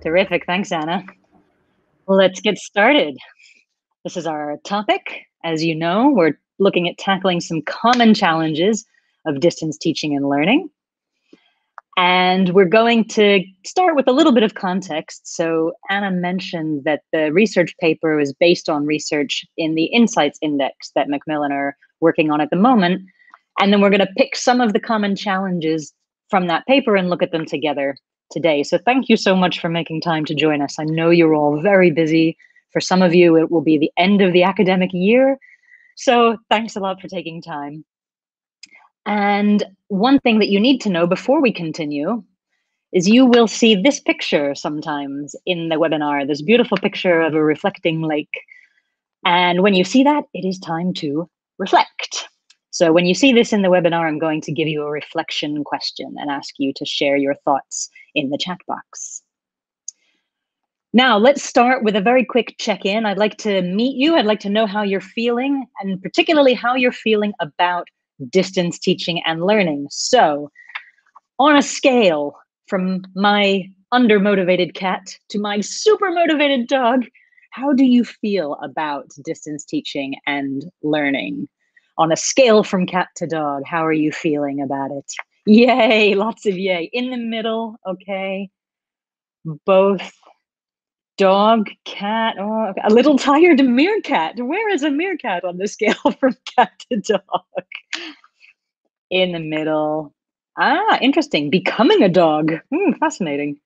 Terrific. Thanks, Anna. Let's get started. This is our topic. As you know, we're looking at tackling some common challenges of distance teaching and learning. And we're going to start with a little bit of context. So Anna mentioned that the research paper was based on research in the Insights Index that Macmillan are working on at the moment. And then we're going to pick some of the common challenges from that paper and look at them together today. So thank you so much for making time to join us. I know you're all very busy. For some of you, it will be the end of the academic year. So thanks a lot for taking time. And one thing that you need to know before we continue is you will see this picture sometimes in the webinar, this beautiful picture of a reflecting lake. And when you see that, it is time to reflect. So when you see this in the webinar, I'm going to give you a reflection question and ask you to share your thoughts in the chat box. Now, let's start with a very quick check-in. I'd like to meet you. I'd like to know how you're feeling, and particularly how you're feeling about distance teaching and learning. So on a scale from my undermotivated cat to my super motivated dog, how do you feel about distance teaching and learning? On a scale from cat to dog, how are you feeling about it? Yay, lots of yay. In the middle, okay. Both. Dog, cat, oh, a little tired meerkat. Where is a meerkat on the scale from cat to dog? In the middle. Ah, interesting. Becoming a dog. Fascinating.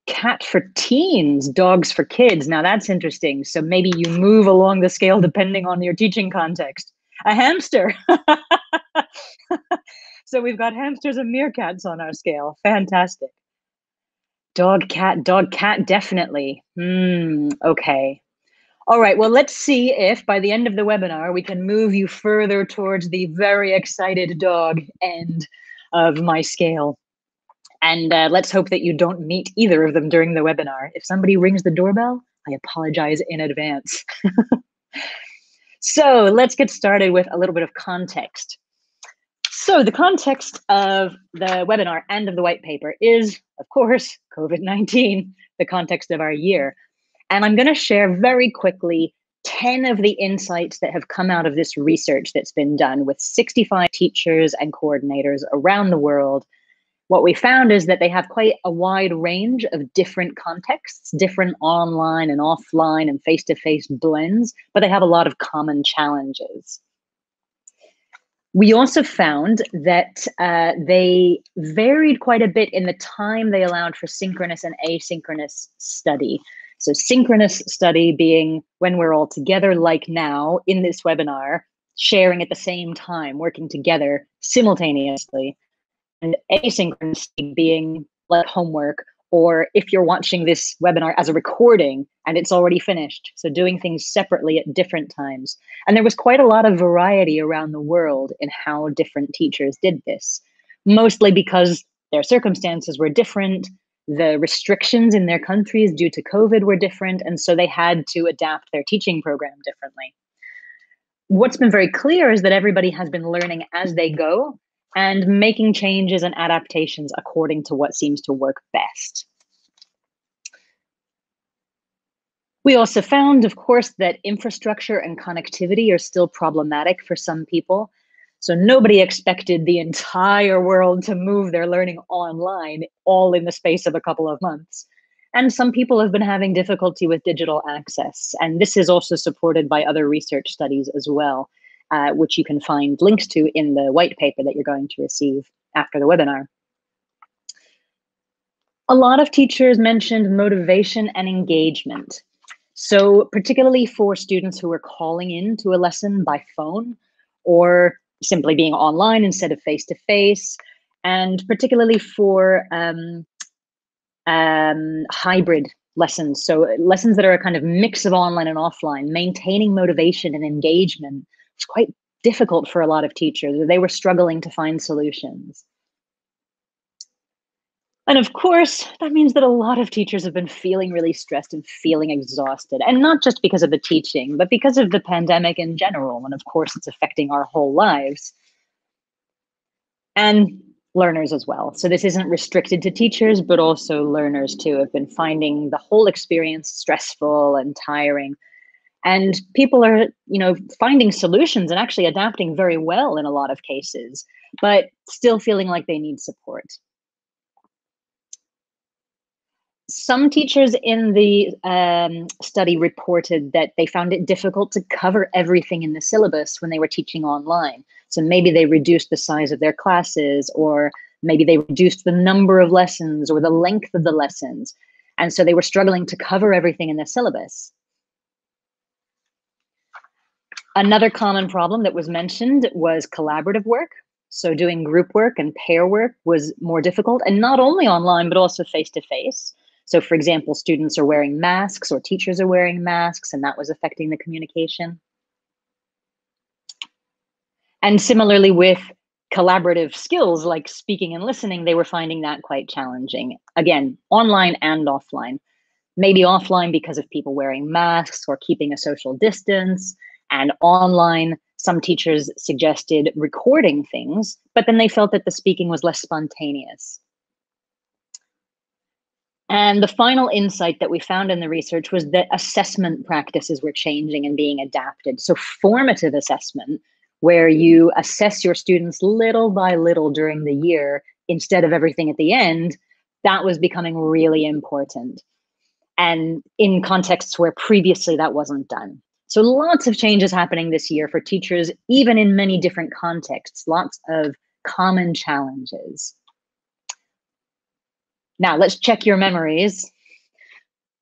Cat for teens, dogs for kids. Now that's interesting. So maybe you move along the scale depending on your teaching context. A hamster. So we've got hamsters and meerkats on our scale. Fantastic. Dog, cat, definitely. Okay. All right, well, let's see if by the end of the webinar, we can move you further towards the very excited dog end of my scale. And let's hope that you don't meet either of them during the webinar. If somebody rings the doorbell, I apologize in advance. So let's get started with a little bit of context. So the context of the webinar and of the white paper is, of course, COVID-19, the context of our year. And I'm going to share very quickly 10 of the insights that have come out of this research that's been done with 65 teachers and coordinators around the world. What we found is that they have quite a wide range of different contexts, different online and offline and face-to-face blends, but they have a lot of common challenges. We also found that they varied quite a bit in the time they allowed for synchronous and asynchronous study. So synchronous study being when we're all together, like now in this webinar, sharing at the same time, working together simultaneously. And asynchronous being like homework, or if you're watching this webinar as a recording and it's already finished. So doing things separately at different times. And there was quite a lot of variety around the world in how different teachers did this, mostly because their circumstances were different. The restrictions in their countries due to COVID were different. And so they had to adapt their teaching program differently. What's been very clear is that everybody has been learning as they go and making changes and adaptations according to what seems to work best. We also found, of course, that infrastructure and connectivity are still problematic for some people. So nobody expected the entire world to move their learning online all in the space of a couple of months. And some people have been having difficulty with digital access. And this is also supported by other research studies as well, which you can find links to in the white paper that you're going to receive after the webinar. A lot of teachers mentioned motivation and engagement. So particularly for students who are calling in to a lesson by phone or simply being online instead of face-to-face, and particularly for hybrid lessons. So lessons that are a kind of mix of online and offline, maintaining motivation and engagement was quite difficult for a lot of teachers. They were struggling to find solutions. And of course, that means that a lot of teachers have been feeling really stressed and feeling exhausted, and not just because of the teaching, but because of the pandemic in general. And of course, it's affecting our whole lives. And learners as well. So this isn't restricted to teachers, but also learners too have been finding the whole experience stressful and tiring. And people are, finding solutions and actually adapting very well in a lot of cases, but still feeling like they need support. Some teachers in the study reported that they found it difficult to cover everything in the syllabus when they were teaching online. So maybe they reduced the size of their classes, or maybe they reduced the number of lessons or the length of the lessons. And so they were struggling to cover everything in the syllabus. Another common problem that was mentioned was collaborative work. So doing group work and pair work was more difficult, and not only online, but also face-to-face. So for example, students are wearing masks or teachers are wearing masks, and that was affecting the communication. And similarly with collaborative skills like speaking and listening, they were finding that quite challenging. Again, online and offline. Maybe offline because of people wearing masks or keeping a social distance, and online, some teachers suggested recording things, but then they felt that the speaking was less spontaneous. And the final insight that we found in the research was that assessment practices were changing and being adapted. So formative assessment, where you assess your students little by little during the year instead of everything at the end, that was becoming really important. And in contexts where previously that wasn't done. So lots of changes happening this year for teachers, even in many different contexts, lots of common challenges. Now let's check your memories.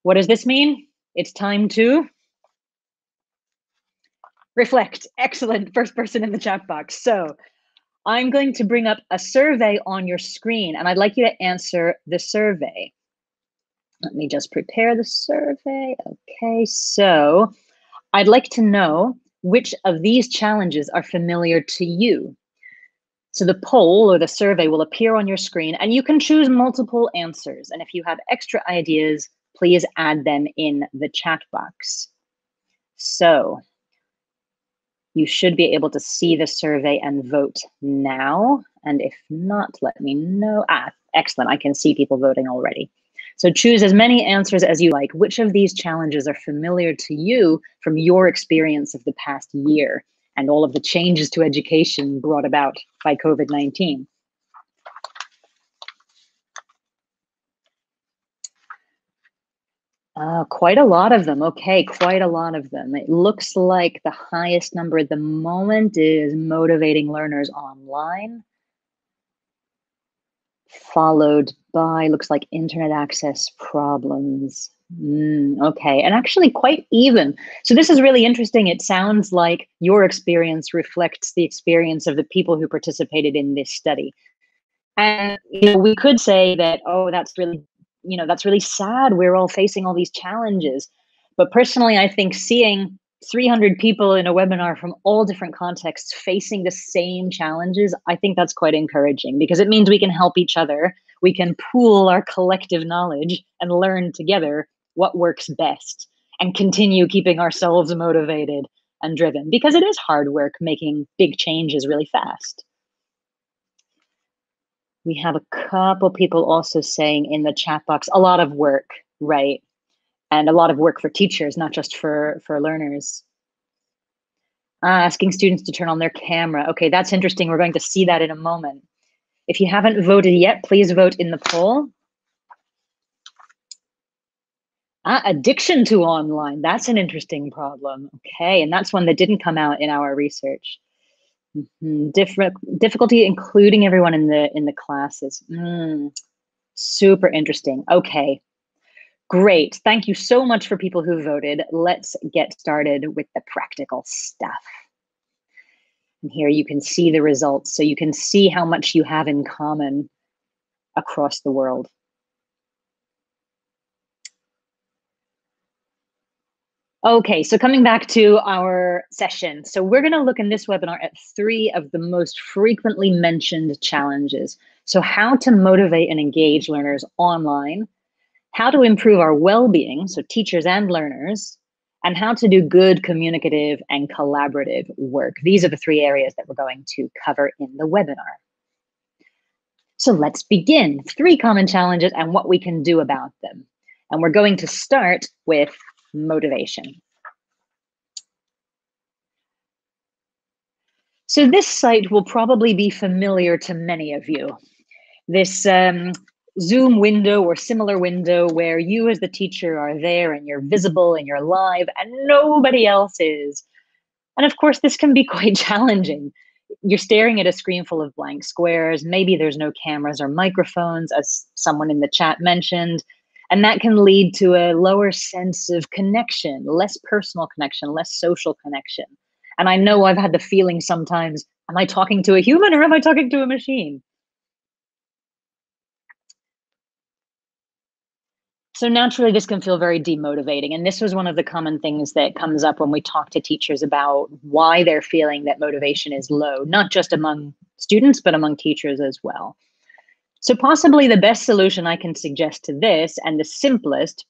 What does this mean? It's time to reflect. Excellent, first person in the chat box. So I'm going to bring up a survey on your screen, and I'd like you to answer the survey. Let me just prepare the survey. Okay, so I'd like to know which of these challenges are familiar to you. So the poll or the survey will appear on your screen, and you can choose multiple answers. And if you have extra ideas, please add them in the chat box. So you should be able to see the survey and vote now. And if not, let me know. Excellent. I can see people voting already. So choose as many answers as you like. Which of these challenges are familiar to you from your experience of the past year and all of the changes to education brought about by COVID-19? Quite a lot of them. Okay, quite a lot of them. It looks like the highest number at the moment is motivating learners online, followed by, looks like internet access problems. Okay, and actually quite even. So this is really interesting. It sounds like your experience reflects the experience of the people who participated in this study. And we could say that, oh, that's really sad. We're all facing all these challenges. But personally, I think seeing 300 people in a webinar from all different contexts facing the same challenges, I think that's quite encouraging, because it means we can help each other. We can pool our collective knowledge and learn together what works best and continue keeping ourselves motivated and driven, because it is hard work making big changes really fast. We have a couple people also saying in the chat box, a lot of work, right? And a lot of work for teachers, not just for learners. Asking students to turn on their camera. Okay, that's interesting. We're going to see that in a moment. If you haven't voted yet, please vote in the poll. Addiction to online. That's an interesting problem. Okay, and that's one that didn't come out in our research. Difficulty including everyone in the classes. Super interesting. Okay, great. Thank you so much for people who voted. Let's get started with the practical stuff. And here you can see the results, so you can see how much you have in common across the world. Okay, so coming back to our session. So we're going to look in this webinar at 3 of the most frequently mentioned challenges. So how to motivate and engage learners online, how to improve our well-being, so teachers and learners, and how to do good communicative and collaborative work. These are the 3 areas that we're going to cover in the webinar. So let's begin. 3 common challenges and what we can do about them. And we're going to start with motivation. So this site will probably be familiar to many of you. This Zoom window or similar window where you as the teacher are there and you're visible and you're live and nobody else is. And of course, this can be quite challenging. You're staring at a screen full of blank squares. Maybe there's no cameras or microphones, as someone in the chat mentioned. And that can lead to a lower sense of connection, less personal connection, less social connection. And I know I've had the feeling sometimes, am I talking to a human or am I talking to a machine? So naturally, this can feel very demotivating. And this was one of the common things that comes up when we talk to teachers about why they're feeling that motivation is low, not just among students, but among teachers as well. So possibly the best solution I can suggest to this, and the simplest,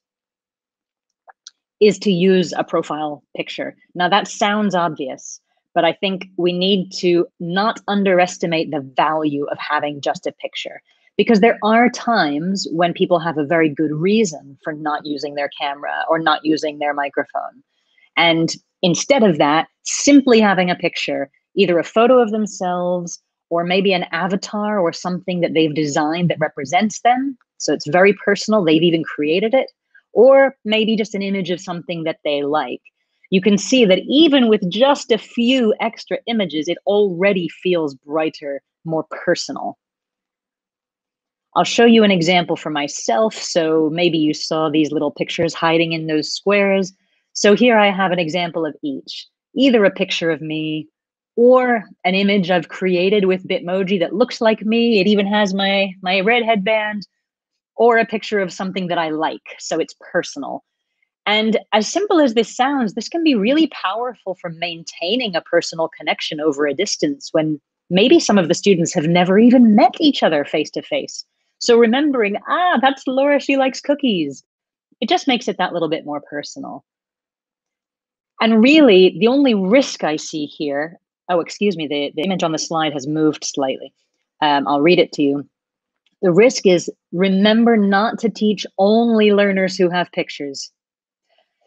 is to use a profile picture. Now that sounds obvious, but I think we need to not underestimate the value of having just a picture, because there are times when people have a very good reason for not using their camera or not using their microphone. And instead of that, simply having a picture, either a photo of themselves or maybe an avatar or something that they've designed that represents them. So it's very personal, they've even created it, or maybe just an image of something that they like. You can see that even with just a few extra images, it already feels brighter, more personal. I'll show you an example for myself. So maybe you saw these little pictures hiding in those squares. So here I have an example of each, either a picture of me or an image I've created with Bitmoji that looks like me. It even has my red headband, or a picture of something that I like. So it's personal. And as simple as this sounds, this can be really powerful for maintaining a personal connection over a distance when maybe some of the students have never even met each other face to face. So remembering, that's Laura, she likes cookies. It just makes it that little bit more personal. And really, the only risk I see here, oh, excuse me, the image on the slide has moved slightly. I'll read it to you. The risk is, remember not to teach only learners who have pictures.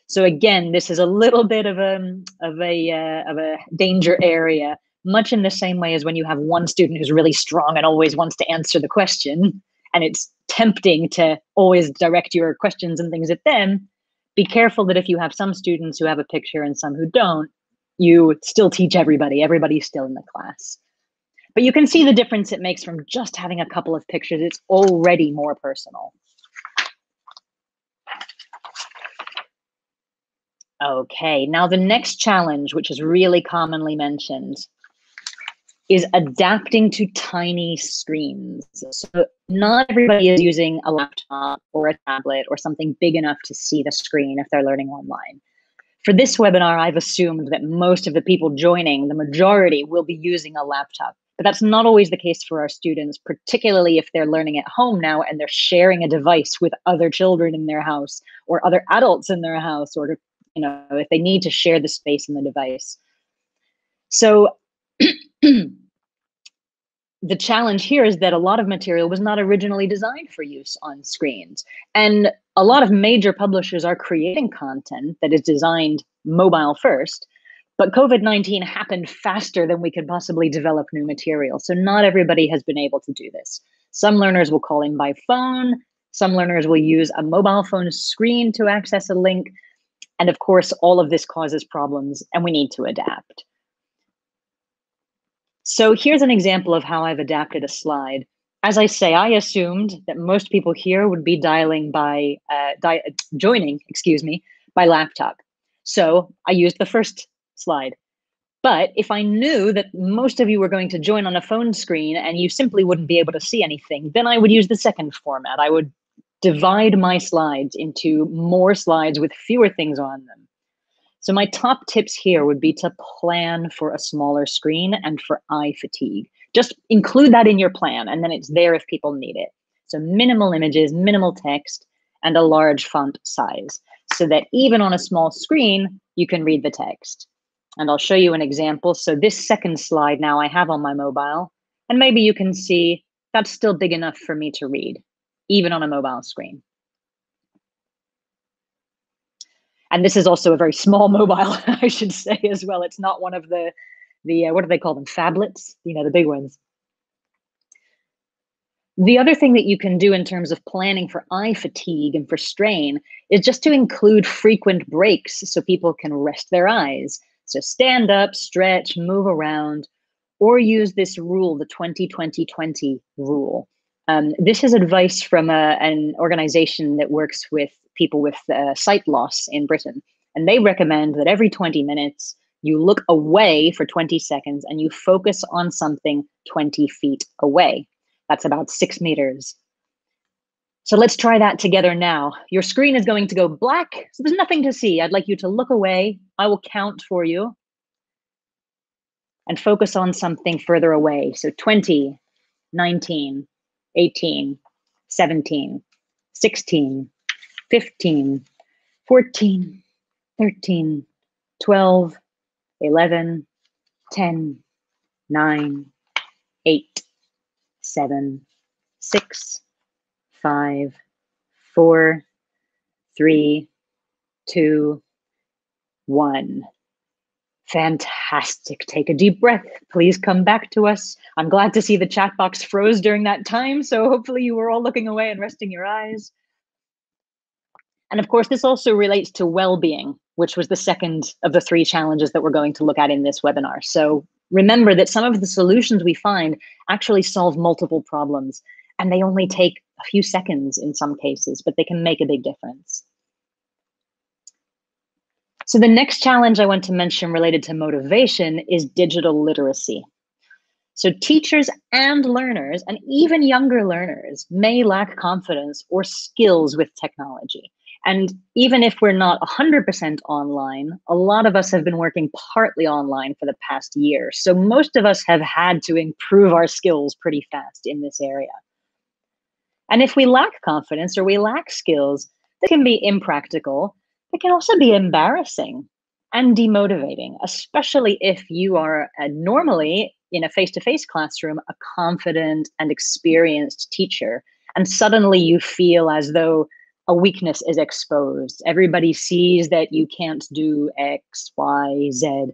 So again, this is a little bit of a danger area, much in the same way as when you have one student who's really strong and always wants to answer the question, and it's tempting to always direct your questions and things at them. Be careful that if you have some students who have a picture and some who don't, you still teach everybody. Everybody's still in the class. But you can see the difference it makes from just having a couple of pictures. It's already more personal. Okay, now the next challenge, which is really commonly mentioned, is adapting to tiny screens. So not everybody is using a laptop or a tablet or something big enough to see the screen if they're learning online. For this webinar, I've assumed that most of the people joining, the majority, will be using a laptop. But that's not always the case for our students, particularly if they're learning at home now and they're sharing a device with other children in their house or other adults in their house, or if they need to share the space in the device. So the challenge here is that a lot of material was not originally designed for use on screens. And a lot of major publishers are creating content that is designed mobile first, but COVID-19 happened faster than we could possibly develop new material. So not everybody has been able to do this. Some learners will call in by phone. Some learners will use a mobile phone screen to access a link. And of course, all of this causes problems and we need to adapt. So here's an example of how I've adapted a slide. As I say, I assumed that most people here would be joining by laptop. So I used the first slide. But if I knew that most of you were going to join on a phone screen and you simply wouldn't be able to see anything, then I would use the second format. I would divide my slides into more slides with fewer things on them. So my top tips here would be to plan for a smaller screen and for eye fatigue. Just include that in your plan and then it's there if people need it. So minimal images, minimal text, and a large font size so that even on a small screen, you can read the text. And I'll show you an example. So this second slide now I have on my mobile, and maybe you can see That's still big enough for me to read, even on a mobile screen. And this is also a very small mobile, I should say as well. It's not one of the what do they call them? Phablets, the big ones. The other thing that you can do in terms of planning for eye fatigue and for strain is just to include frequent breaks so people can rest their eyes. So stand up, stretch, move around, or use this rule, the 20-20-20 rule. This is advice from an organization that works with people with sight loss in Britain. And they recommend that every 20 minutes, you look away for 20 seconds and you focus on something 20 feet away. That's about 6 meters. So let's try that together now. Your screen is going to go black, so there's nothing to see. I'd like you to look away. I will count for you and focus on something further away. So 20, 19, 18, 17, 16, 15, 14, 13, 12, 11, 10, 9, 8, 7, 6, 5, 4, 3, 2, 1. Fantastic. Take a deep breath. Please come back to us. I'm glad to see the chat box froze during that time, so hopefully you were all looking away and resting your eyes. And of course, this also relates to well-being, which was the second of the 3 challenges that we're going to look at in this webinar. So remember that some of the solutions we find actually solve multiple problems, and they only take a few seconds in some cases, but they can make a big difference. So the next challenge I want to mention related to motivation is digital literacy. So teachers and learners, and even younger learners, may lack confidence or skills with technology. And even if we're not 100% online, a lot of us have been working partly online for the past year. So most of us have had to improve our skills pretty fast in this area. And if we lack confidence or we lack skills, that can be impractical. It can also be embarrassing and demotivating, especially if you are normally in a face-to-face classroom, a confident and experienced teacher, and suddenly you feel as though a weakness is exposed. Everybody sees that you can't do X, Y, Z,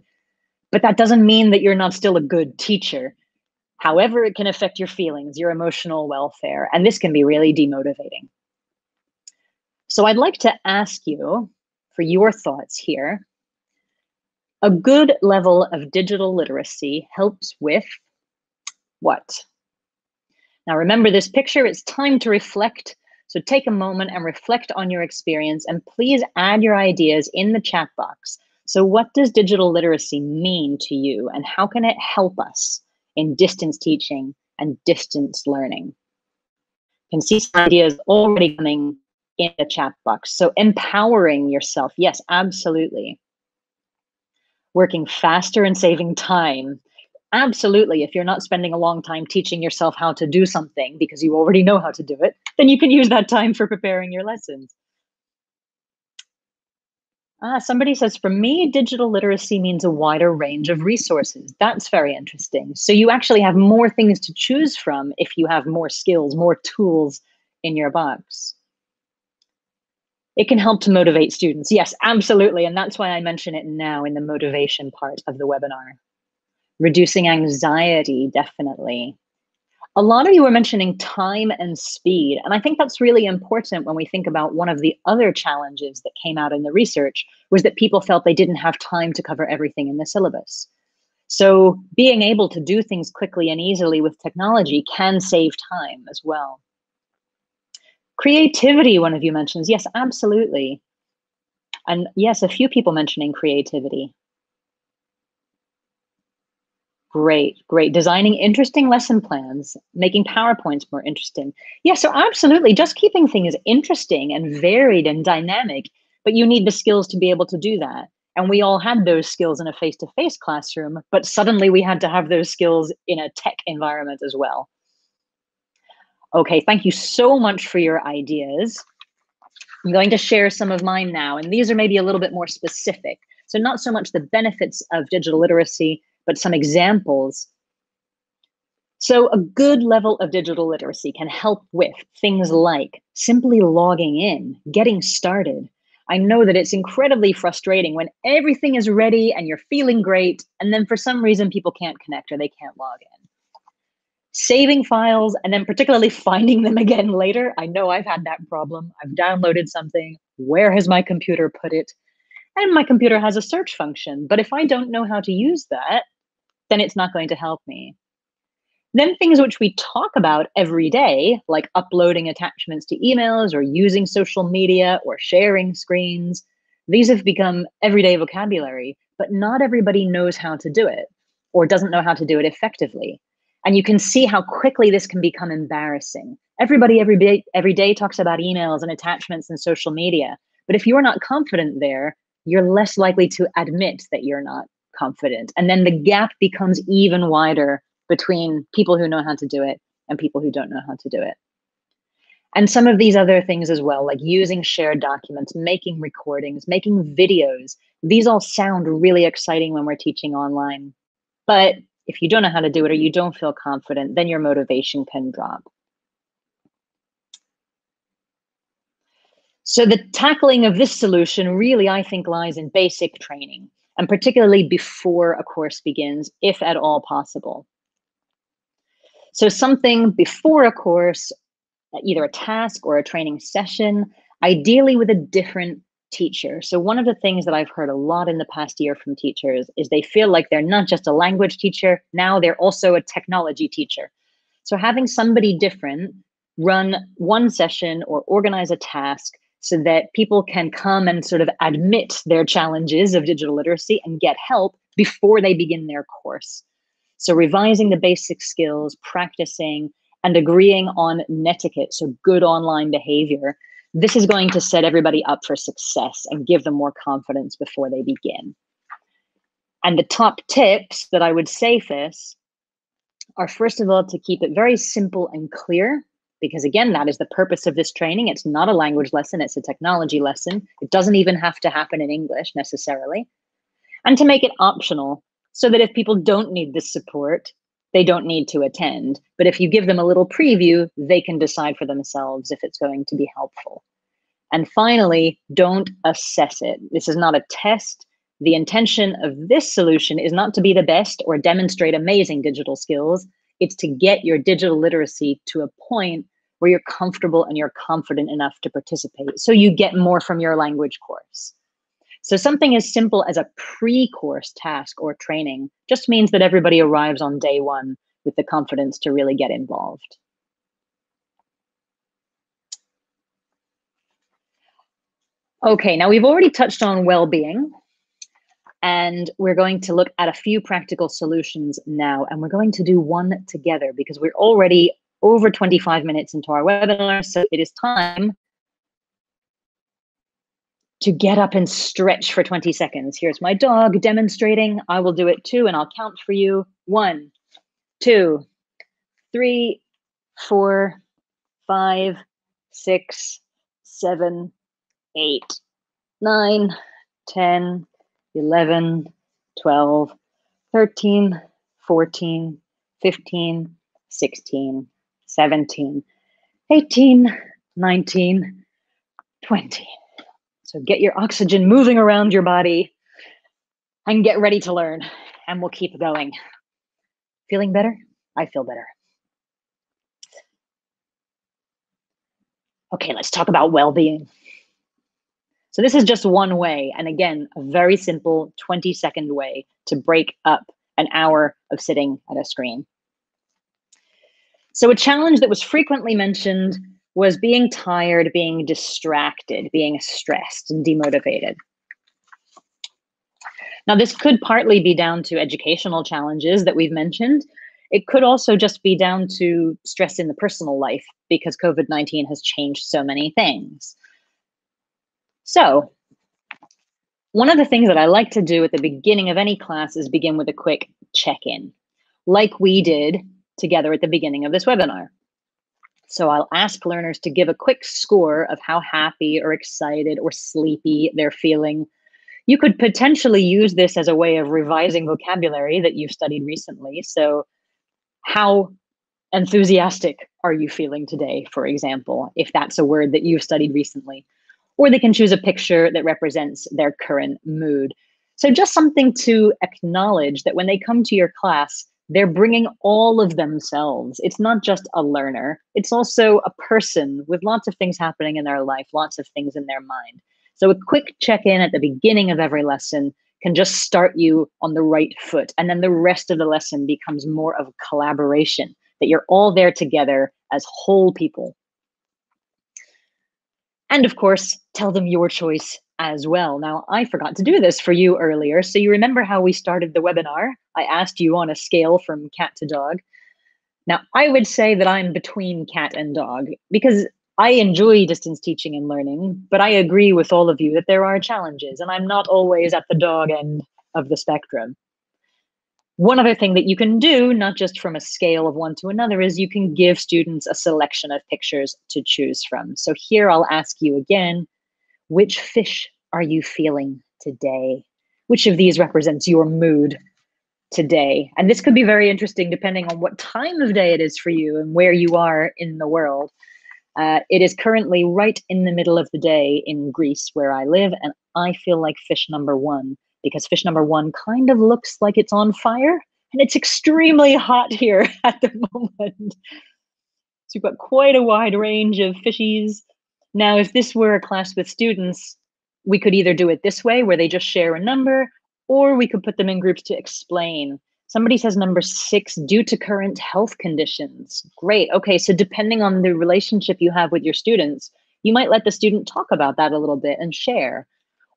but that doesn't mean that you're not still a good teacher. However, it can affect your feelings, your emotional welfare, and this can be really demotivating. So I'd like to ask you for your thoughts here. A good level of digital literacy helps with what? Now remember this picture, it's time to reflect. So take a moment and reflect on your experience, and please add your ideas in the chat box. So what does digital literacy mean to you, and how can it help us in distance teaching and distance learning? You can see some ideas already coming in the chat box. So empowering yourself, yes, absolutely. Working faster and saving time. Absolutely. If you're not spending a long time teaching yourself how to do something because you already know how to do it, then you can use that time for preparing your lessons. Somebody says, for me, digital literacy means a wider range of resources. That's very interesting. So you actually have more things to choose from if you have more skills, more tools in your box. It can help to motivate students. Yes, absolutely. And that's why I mention it now in the motivation part of the webinar. Reducing anxiety, definitely. A lot of you were mentioning time and speed, and I think that's really important when we think about one of the other challenges that came out in the research was that people felt they didn't have time to cover everything in the syllabus. So being able to do things quickly and easily with technology can save time as well. Creativity, one of you mentions. Yes, absolutely. And yes, a few people mentioning creativity. Great, great. Designing interesting lesson plans, making PowerPoints more interesting. Yeah, so absolutely, just keeping things interesting and varied and dynamic, but you need the skills to be able to do that. And we all had those skills in a face-to-face classroom, but suddenly we had to have those skills in a tech environment as well. Okay, thank you so much for your ideas. I'm going to share some of mine now, and these are maybe a little bit more specific. So not so much the benefits of digital literacy, but some examples So a good level of digital literacy can help with things like simply logging in, getting started. I know that it's incredibly frustrating when everything is ready and you're feeling great, and then for some reason people can't connect or they can't log in. Saving files and then particularly finding them again later. I know I've had that problem. I've downloaded something. Where has my computer put it? And my computer has a search function. But if I don't know how to use that, then it's not going to help me. Then things which we talk about every day, like uploading attachments to emails or using social media or sharing screens, these have become everyday vocabulary, but not everybody knows how to do it or doesn't know how to do it effectively. And you can see how quickly this can become embarrassing. Everybody every day talks about emails and attachments and social media, but if you're not confident there, you're less likely to admit that you're not confident. And then the gap becomes even wider between people who know how to do it and people who don't know how to do it. And some of these other things as well, like using shared documents, making recordings, making videos, these all sound really exciting when we're teaching online. But if you don't know how to do it or you don't feel confident, then your motivation can drop. So the tackling of this solution really, I think, lies in basic training, and particularly before a course begins, if at all possible. So something before a course, either a task or a training session, ideally with a different teacher. So one of the things that I've heard a lot in the past year from teachers is they feel like they're not just a language teacher, now they're also a technology teacher. So having somebody different run one session or organize a task so that people can come and sort of admit their challenges of digital literacy and get help before they begin their course. So revising the basic skills, practicing, and agreeing on netiquette, so good online behavior, this is going to set everybody up for success and give them more confidence before they begin. And the top tips that I would say for this are, first of all, to keep it very simple and clear, because again, that is the purpose of this training. It's not a language lesson, it's a technology lesson. It doesn't even have to happen in English necessarily. And to make it optional, so that if people don't need this support, they don't need to attend. But if you give them a little preview, they can decide for themselves if it's going to be helpful. And finally, don't assess it. This is not a test. The intention of this solution is not to be the best or demonstrate amazing digital skills. It's to get your digital literacy to a point where you're comfortable and you're confident enough to participate, so you get more from your language course. So something as simple as a pre-course task or training just means that everybody arrives on day one with the confidence to really get involved. Okay, now we've already touched on well-being, and we're going to look at a few practical solutions now, and we're going to do one together because we're already over 25 minutes into our webinar, so it is time to get up and stretch for 20 seconds. Here's my dog demonstrating. I will do it too, and I'll count for you. 1, 2, 3, 4, 5, 6, 7, 8, 9, 10, 11, 12, 13, 14, 15, 16, 17, 18, 19, 20. So get your oxygen moving around your body and get ready to learn, and we'll keep going. Feeling better? I feel better. Okay, let's talk about well-being. So this is just one way, and again, a very simple 20-second way to break up an hour of sitting at a screen. So a challenge that was frequently mentioned was being tired, being distracted, being stressed and demotivated. Now, this could partly be down to educational challenges that we've mentioned. It could also just be down to stress in the personal life because COVID-19 has changed so many things. So one of the things that I like to do at the beginning of any class is begin with a quick check-in, like we did together at the beginning of this webinar. So I'll ask learners to give a quick score of how happy or excited or sleepy they're feeling. You could potentially use this as a way of revising vocabulary that you've studied recently. So how enthusiastic are you feeling today, for example, if that's a word that you've studied recently. Or they can choose a picture that represents their current mood. So just something to acknowledge that when they come to your class, they're bringing all of themselves. It's not just a learner, it's also a person with lots of things happening in their life, lots of things in their mind. So a quick check-in at the beginning of every lesson can just start you on the right foot. And then the rest of the lesson becomes more of a collaboration, that you're all there together as whole people. And of course, tell them your choice as well. Now, I forgot to do this for you earlier. So you remember how we started the webinar? I asked you on a scale from cat to dog. Now, I would say that I'm between cat and dog because I enjoy distance teaching and learning, but I agree with all of you that there are challenges and I'm not always at the dog end of the spectrum. One other thing that you can do, not just from a scale of one to another, is you can give students a selection of pictures to choose from. So here I'll ask you again, which fish are you feeling today? Which of these represents your mood today? And this could be very interesting depending on what time of day it is for you and where you are in the world. It is currently right in the middle of the day in Greece where I live, and I feel like fish number one because fish number one kind of looks like it's on fire and it's extremely hot here at the moment. So you've got quite a wide range of fishies. Now, if this were a class with students, we could either do it this way where they just share a number, or we could put them in groups to explain. Somebody says number 6, due to current health conditions. Great. Okay, so depending on the relationship you have with your students, you might let the student talk about that a little bit and share.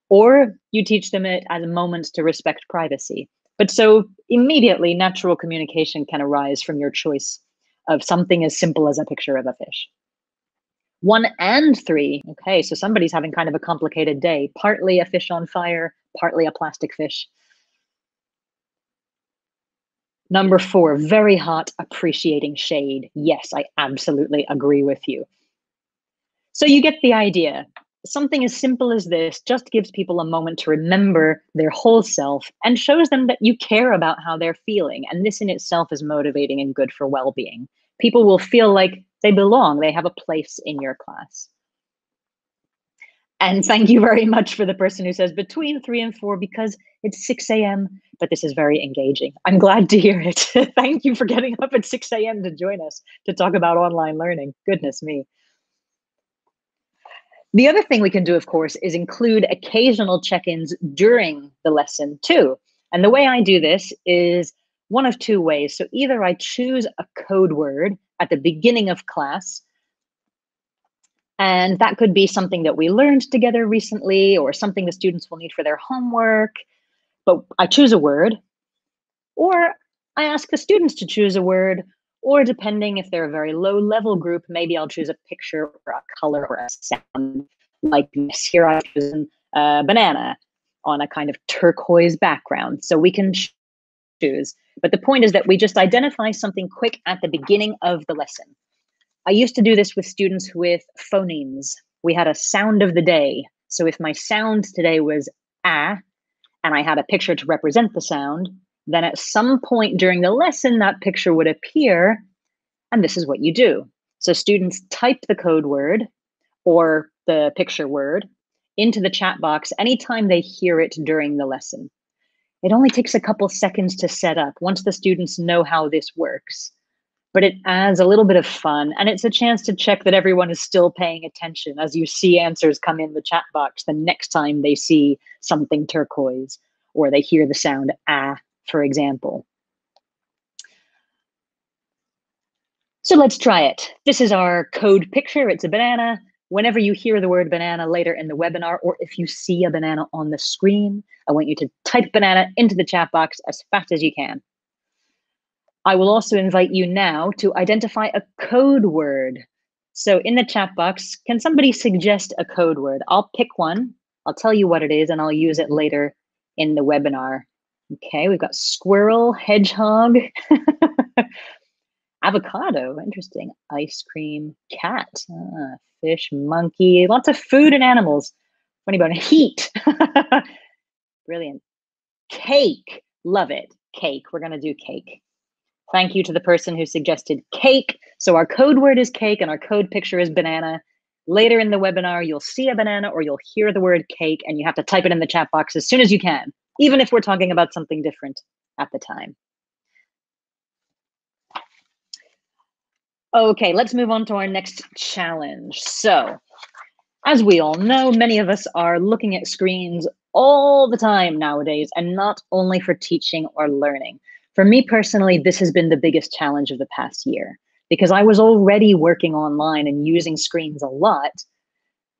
Or you teach them it as moments to respect privacy. But so immediately natural communication can arise from your choice of something as simple as a picture of a fish. 1 and 3, okay, so somebody's having kind of a complicated day, partly a fish on fire, partly a plastic fish. Number 4, very hot, appreciating shade. Yes, I absolutely agree with you. So you get the idea. Something as simple as this just gives people a moment to remember their whole self and shows them that you care about how they're feeling. And this in itself is motivating and good for well-being. People will feel like they belong, they have a place in your class. And thank you very much for the person who says between 3 and 4 because it's 6 a.m., but this is very engaging. I'm glad to hear it. Thank you for getting up at 6 a.m. to join us to talk about online learning. Goodness me. The other thing we can do, of course, is include occasional check-ins during the lesson too. And the way I do this is one of 2 ways. So either I choose a code word at the beginning of class, and that could be something that we learned together recently or something the students will need for their homework, but I choose a word, or I ask the students to choose a word, or depending if they're a very low level group, maybe I'll choose a picture or a color or a sound like this. Here I've chosen a banana on a kind of turquoise background. So we can choose. But the point is that we just identify something quick at the beginning of the lesson. I used to do this with students with phonemes. We had a sound of the day. So if my sound today was ah, and I had a picture to represent the sound, then at some point during the lesson, that picture would appear, and this is what you do. So students type the code word or the picture word into the chat box anytime they hear it during the lesson. It only takes a couple seconds to set up once the students know how this works, but it adds a little bit of fun, and it's a chance to check that everyone is still paying attention as you see answers come in the chat box the next time they see something turquoise or they hear the sound ah, for example. So let's try it. This is our code picture. It's a banana. Whenever you hear the word banana later in the webinar, or if you see a banana on the screen, I want you to type banana into the chat box as fast as you can. I will also invite you now to identify a code word. So in the chat box, can somebody suggest a code word? I'll pick one. I'll tell you what it is, and I'll use it later in the webinar. Okay, we've got squirrel, hedgehog, avocado, interesting, ice cream, cat, fish, monkey, lots of food and animals. Funny about heat. Brilliant. Cake, love it. Cake, we're gonna do cake. Thank you to the person who suggested cake. So our code word is cake and our code picture is banana. Later in the webinar, you'll see a banana or you'll hear the word cake, and you have to type it in the chat box as soon as you can, even if we're talking about something different at the time. Okay, let's move on to our next challenge. So, as we all know, many of us are looking at screens all the time nowadays, and not only for teaching or learning. For me personally, this has been the biggest challenge of the past year, because I was already working online and using screens a lot.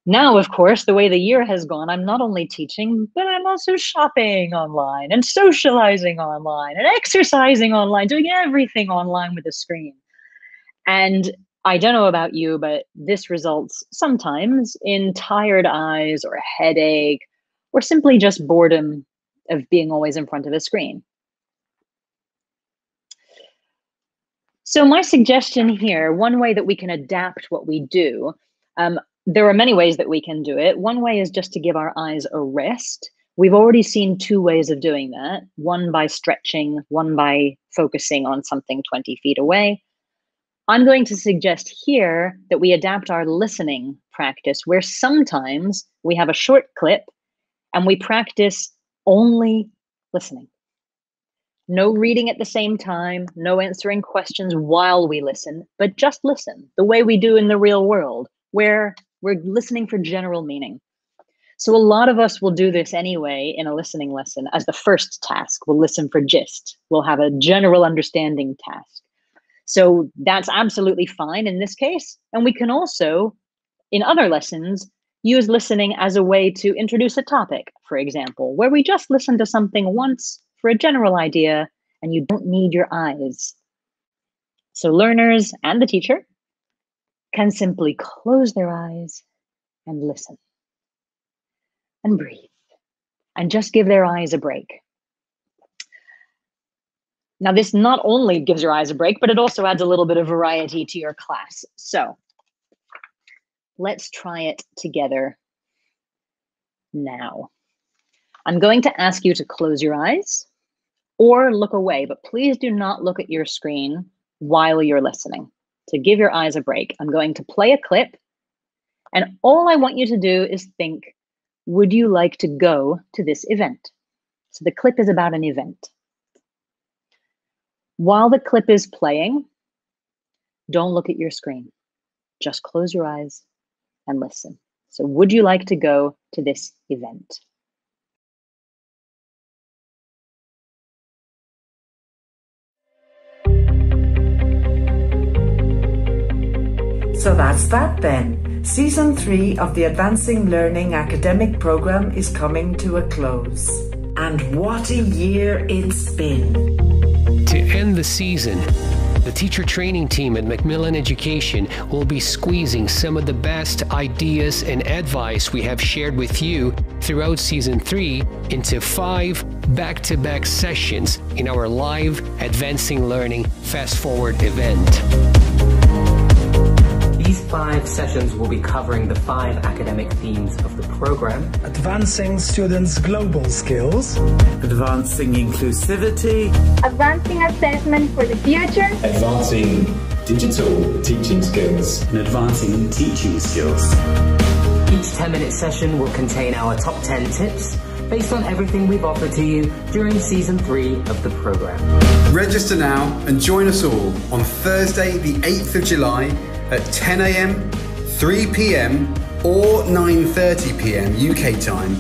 Now, of course, the way the year has gone, I'm not only teaching, but I'm also shopping online and socializing online and exercising online, doing everything online with a screen. And I don't know about you, but this results sometimes in tired eyes or a headache, or simply just boredom of being always in front of a screen. So my suggestion here, one way that we can adapt what we do, there are many ways that we can do it. One way is just to give our eyes a rest. We've already seen two ways of doing that, one by stretching, one by focusing on something 20 feet away. I'm going to suggest here that we adapt our listening practice, where sometimes we have a short clip and we practice only listening. No reading at the same time, no answering questions while we listen, but just listen, the way we do in the real world, where we're listening for general meaning. So a lot of us will do this anyway in a listening lesson as the first task. We'll listen for gist. We'll have a general understanding task. So that's absolutely fine in this case. And we can also, in other lessons, use listening as a way to introduce a topic, for example, where we just listen to something once for a general idea and you don't need your eyes. So learners and the teacher can simply close their eyes and listen and breathe and just give their eyes a break. Now, this not only gives your eyes a break, but it also adds a little bit of variety to your class. So let's try it together now. I'm going to ask you to close your eyes or look away, but please do not look at your screen while you're listening. To give your eyes a break, I'm going to play a clip, and all I want you to do is think, would you like to go to this event? So the clip is about an event. While the clip is playing, don't look at your screen. Just close your eyes and listen. So would you like to go to this event? So that's that then. Season 3 of the Advancing Learning academic program is coming to a close. And what a year it's been. To end the season, the teacher training team at Macmillan Education will be squeezing some of the best ideas and advice we have shared with you throughout Season 3 into 5 back-to-back sessions in our live Advancing Learning Fast Forward event. These 5 sessions will be covering the 5 academic themes of the program. Advancing students' global skills. Advancing inclusivity. Advancing assessment for the future. Advancing digital teaching skills. And advancing teaching skills. Each 10-minute session will contain our top 10 tips based on everything we've offered to you during Season 3 of the program. Register now and join us all on Thursday the 8th of July at 10 a.m, 3 p.m, or 9:30 p.m. UK time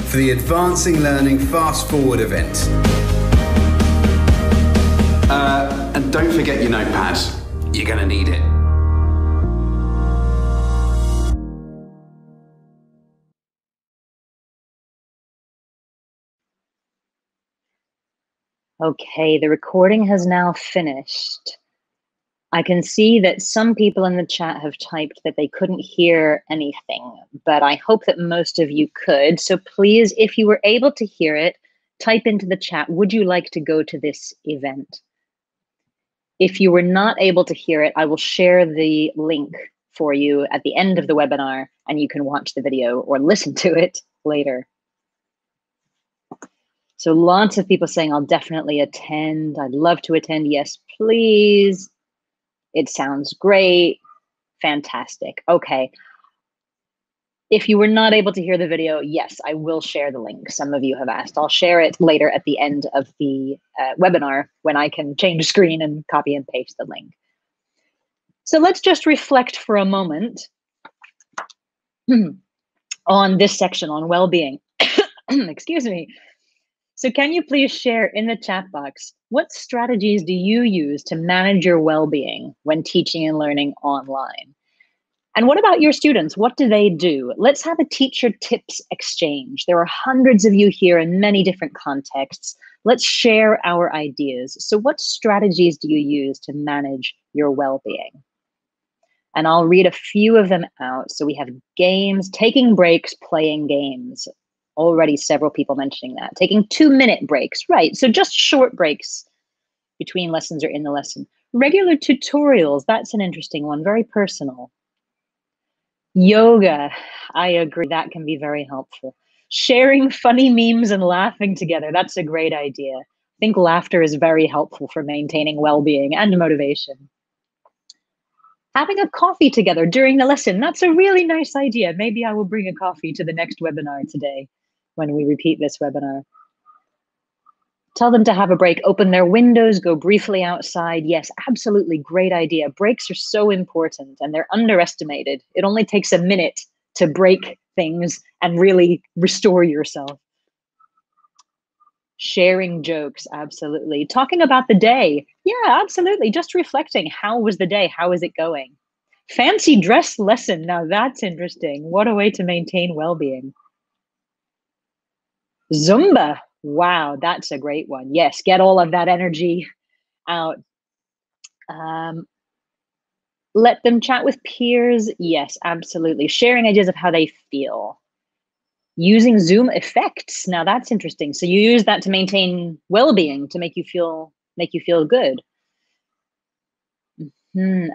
for the Advancing Learning Fast Forward event. And don't forget your notepad. You're going to need it. Okay, the recording has now finished. I can see that some people in the chat have typed that they couldn't hear anything, but I hope that most of you could. So please, if you were able to hear it, type into the chat, would you like to go to this event? If you were not able to hear it, I will share the link for you at the end of the webinar, and you can watch the video or listen to it later. So lots of people saying, I'll definitely attend. I'd love to attend. Yes, please. It sounds great. Fantastic. Okay. If you were not able to hear the video, yes, I will share the link. Some of you have asked. I'll share it later at the end of the webinar when I can change screen and copy and paste the link. So let's just reflect for a moment on this section on well-being. Excuse me. So can you please share in the chat box, what strategies do you use to manage your well-being when teaching and learning online? And what about your students? What do they do? Let's have a teacher tips exchange. There are hundreds of you here in many different contexts. Let's share our ideas. So what strategies do you use to manage your well-being? And I'll read a few of them out. So we have games, taking breaks, playing games. Already several people mentioning that. Taking 2-minute breaks, right? So just short breaks between lessons or in the lesson. Regular tutorials, that's an interesting one, very personal. Yoga, I agree, that can be very helpful. Sharing funny memes and laughing together, that's a great idea. I think laughter is very helpful for maintaining well-being and motivation. Having a coffee together during the lesson, that's a really nice idea. Maybe I will bring a coffee to the next webinar today when we repeat this webinar. Tell them to have a break, open their windows, go briefly outside. Yes, absolutely, great idea. Breaks are so important and they're underestimated. It only takes a minute to break things and really restore yourself. Sharing jokes, absolutely. Talking about the day. Yeah, absolutely. Just reflecting. How was the day? How is it going? Fancy dress lesson. Now that's interesting. What a way to maintain well-being. Zumba. Wow, that's a great one. Yes, get all of that energy out. Let them chat with peers. Yes, absolutely. Sharing ideas of how they feel. Using Zoom effects. Now that's interesting. So you use that to maintain well-being, to make you feel good.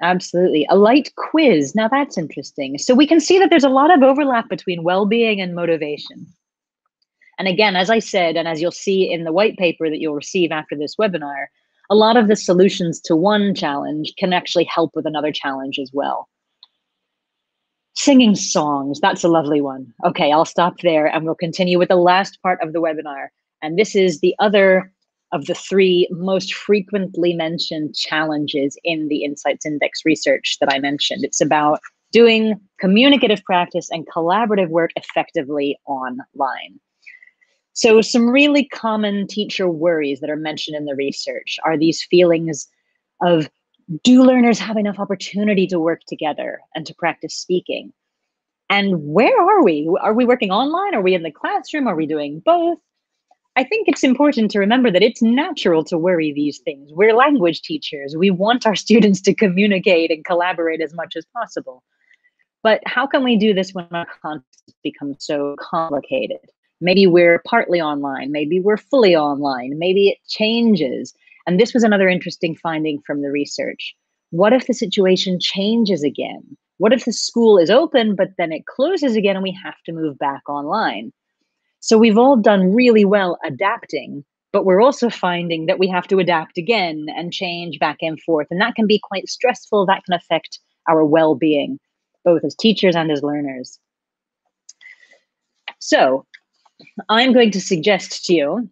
Absolutely. A light quiz. Now that's interesting. So we can see that there's a lot of overlap between well-being and motivation. And again, as I said, and as you'll see in the white paper that you'll receive after this webinar, a lot of the solutions to one challenge can actually help with another challenge as well. Singing songs, that's a lovely one. Okay, I'll stop there and we'll continue with the last part of the webinar. And this is the other of the 3 most frequently mentioned challenges in the Insights Index research that I mentioned. It's about doing communicative practice and collaborative work effectively online. So some really common teacher worries that are mentioned in the research are these feelings of, do learners have enough opportunity to work together and to practice speaking? And where are we? Are we working online? Are we in the classroom? Are we doing both? I think it's important to remember that it's natural to worry these things. We're language teachers. We want our students to communicate and collaborate as much as possible. But how can we do this when our context becomes so complicated? Maybe we're partly online, maybe we're fully online, maybe it changes. And this was another interesting finding from the research. What if the situation changes again? What if the school is open, but then it closes again and we have to move back online? So we've all done really well adapting, but we're also finding that we have to adapt again and change back and forth. And that can be quite stressful. That can affect our well-being, both as teachers and as learners. So I'm going to suggest to you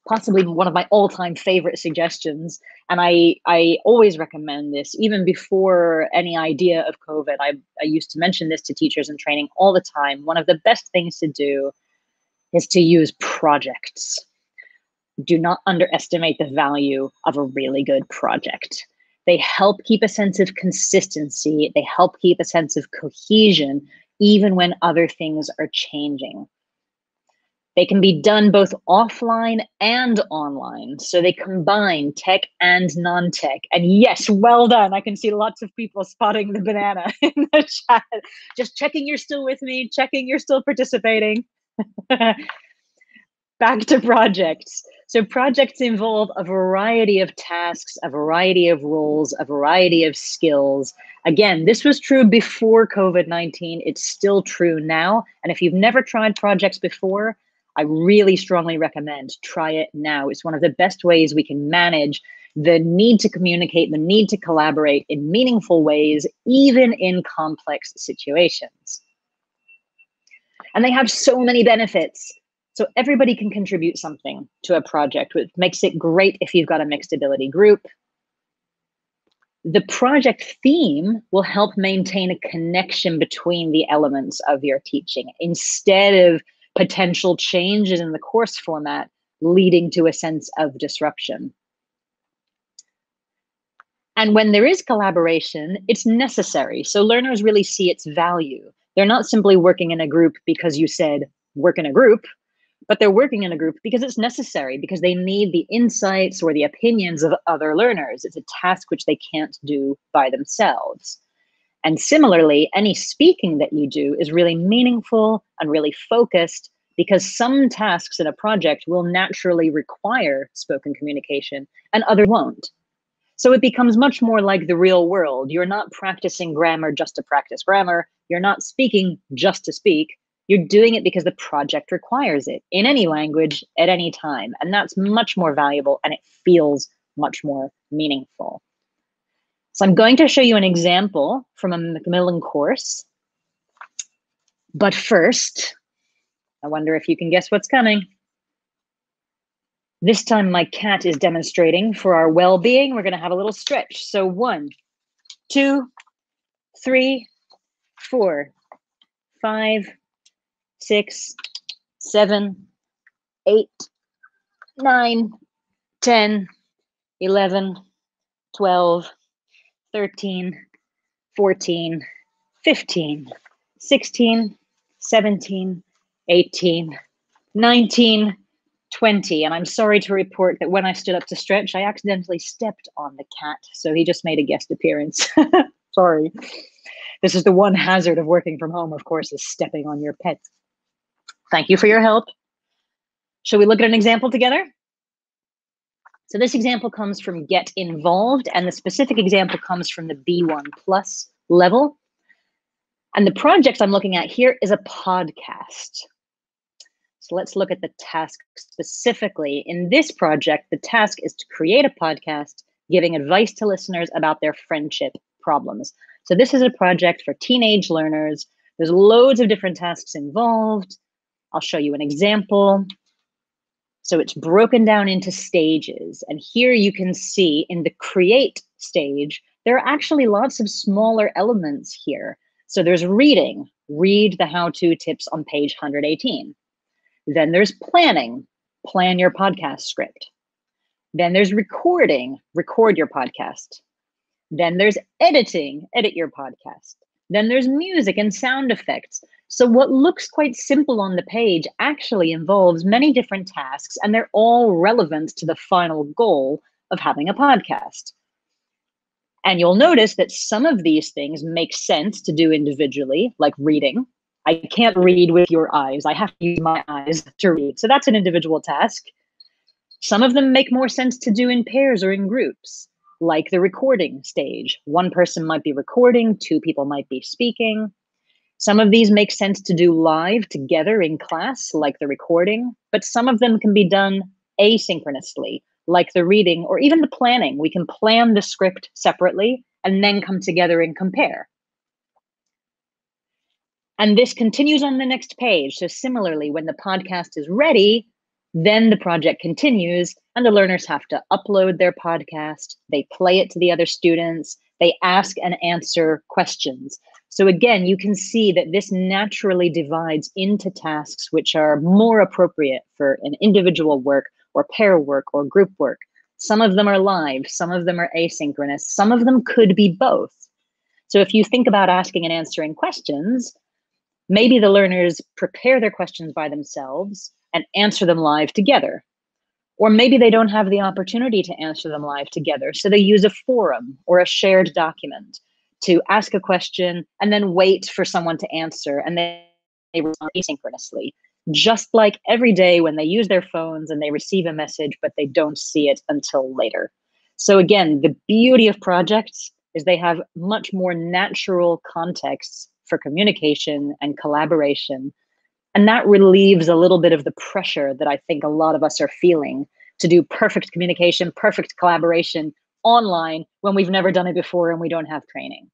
possibly one of my all-time favorite suggestions, and I always recommend this, even before any idea of COVID. I used to mention this to teachers in training all the time. One of the best things to do is to use projects. Do not underestimate the value of a really good project. They help keep a sense of consistency. They help keep a sense of cohesion, even when other things are changing. They can be done both offline and online. So they combine tech and non-tech. And yes, well done. I can see lots of people spotting the banana in the chat. Just checking you're still with me, checking you're still participating. Back to projects. So projects involve a variety of tasks, a variety of roles, a variety of skills. Again, this was true before COVID-19. It's still true now. And if you've never tried projects before, I really strongly recommend try it now. It's one of the best ways we can manage the need to communicate, the need to collaborate in meaningful ways, even in complex situations. And they have so many benefits. So everybody can contribute something to a project, which makes it great if you've got a mixed ability group. The project theme will help maintain a connection between the elements of your teaching instead of potential changes in the course format leading to a sense of disruption. And when there is collaboration, it's necessary. So learners really see its value. They're not simply working in a group because you said work in a group, but they're working in a group because it's necessary, because they need the insights or the opinions of other learners. It's a task which they can't do by themselves. And similarly, any speaking that you do is really meaningful and really focused, because some tasks in a project will naturally require spoken communication and others won't. So it becomes much more like the real world. You're not practicing grammar just to practice grammar. You're not speaking just to speak. You're doing it because the project requires it in any language at any time. And that's much more valuable, and it feels much more meaningful. So I'm going to show you an example from a Macmillan course. But first, I wonder if you can guess what's coming. This time my cat is demonstrating for our well-being. We're going to have a little stretch. So 1, 2, 3, 4, 5, 6, 7, 8, 9, 10, 11, 12, 13, 14, 15, 16, 17, 18, 19, 20. And I'm sorry to report that when I stood up to stretch, I accidentally stepped on the cat. So he just made a guest appearance. Sorry. This is the one hazard of working from home, of course, is stepping on your pet. Thank you for your help. Shall we look at an example together? So this example comes from Get Involved, and the specific example comes from the B1 Plus level. And the project I'm looking at here is a podcast. So let's look at the task specifically. In this project, the task is to create a podcast giving advice to listeners about their friendship problems. So this is a project for teenage learners. There's loads of different tasks involved. I'll show you an example. So it's broken down into stages. And here you can see in the create stage, there are actually lots of smaller elements here. So there's reading, read the how-to tips on page 118. Then there's planning, plan your podcast script. Then there's recording, record your podcast. Then there's editing, edit your podcast. Then there's music and sound effects. So what looks quite simple on the page actually involves many different tasks, and they're all relevant to the final goal of having a podcast. And you'll notice that some of these things make sense to do individually, like reading. I can't read with your eyes. I have to use my eyes to read. So that's an individual task. Some of them make more sense to do in pairs or in groups, like the recording stage. One person might be recording, 2 people might be speaking. Some of these make sense to do live together in class, like the recording, but some of them can be done asynchronously, like the reading or even the planning. We can plan the script separately and then come together and compare. And this continues on the next page. So similarly, when the podcast is ready, then the project continues and the learners have to upload their podcast. They play it to the other students. They ask and answer questions. So again, you can see that this naturally divides into tasks which are more appropriate for an individual work or pair work or group work. Some of them are live, some of them are asynchronous, some of them could be both. So if you think about asking and answering questions, maybe the learners prepare their questions by themselves and answer them live together. Or maybe they don't have the opportunity to answer them live together, so they use a forum or a shared document to ask a question and then wait for someone to answer, and they respond asynchronously. Just like every day when they use their phones and they receive a message, but they don't see it until later. So again, the beauty of projects is they have much more natural contexts for communication and collaboration. And that relieves a little bit of the pressure that I think a lot of us are feeling to do perfect communication, perfect collaboration online when we've never done it before and we don't have training.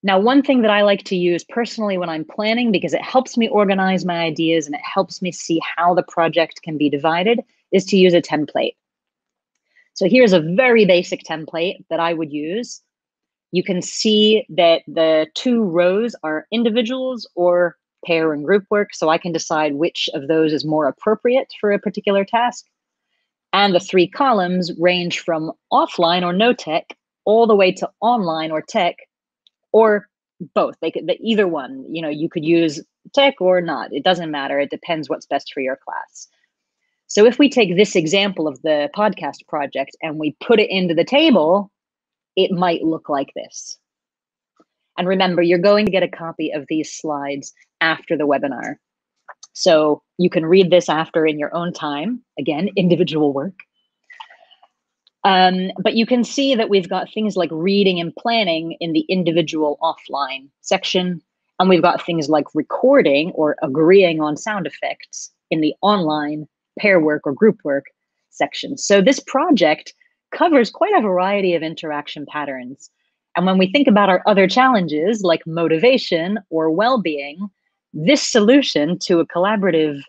Now, one thing that I like to use personally when I'm planning, because it helps me organize my ideas and it helps me see how the project can be divided, is to use a template. So here's a very basic template that I would use. You can see that the 2 rows are individuals or pair and group work, so I can decide which of those is more appropriate for a particular task. And the 3 columns range from offline or no tech all the way to online or tech, or both. Either one. You could use tech or not. It doesn't matter. It depends what's best for your class. So if we take this example of the podcast project and we put it into the table, it might look like this. And remember, you're going to get a copy of these slides after the webinar. So you can read this after in your own time. Again, individual work. But you can see that we've got things like reading and planning in the individual offline section. And we've got things like recording or agreeing on sound effects in the online pair work or group work section. So this project covers quite a variety of interaction patterns. And when we think about our other challenges like motivation or well-being, this solution to a collaborative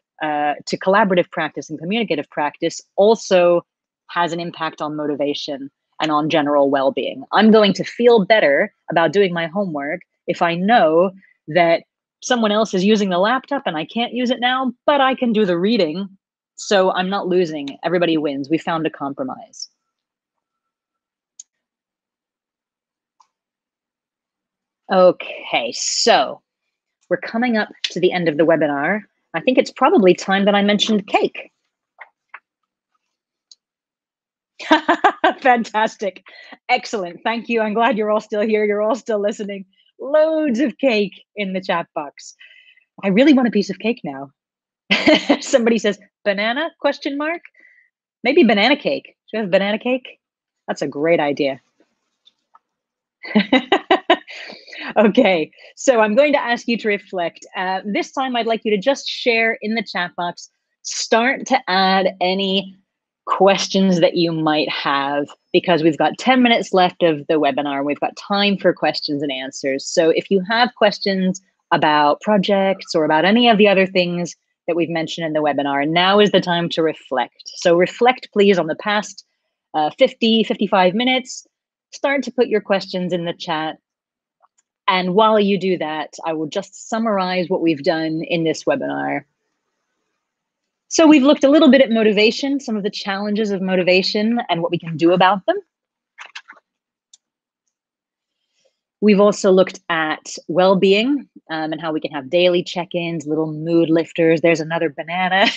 practice and communicative practice also has an impact on motivation and on general well-being. I'm going to feel better about doing my homework if I know that someone else is using the laptop and I can't use it now, but I can do the reading. So I'm not losing. Everybody wins. We found a compromise. Okay, so we're coming up to the end of the webinar. I think it's probably time that I mentioned cake. Fantastic. Excellent. Thank you. I'm glad you're all still here. You're all still listening. Loads of cake in the chat box. I really want a piece of cake now. Somebody says, banana, question mark? Maybe banana cake. Do you have banana cake? That's a great idea. Okay, so I'm going to ask you to reflect. This time I'd like you to just share in the chat box, start to add any questions that you might have, because we've got 10 minutes left of the webinar. We've got time for questions and answers. So if you have questions about projects or about any of the other things that we've mentioned in the webinar, now is the time to reflect. So reflect, please, on the past 55 minutes. Start to put your questions in the chat. And while you do that, I will just summarize what we've done in this webinar. So we've looked a little bit at motivation, some of the challenges of motivation and what we can do about them. We've also looked at well-being and how we can have daily check-ins, little mood lifters. There's another banana.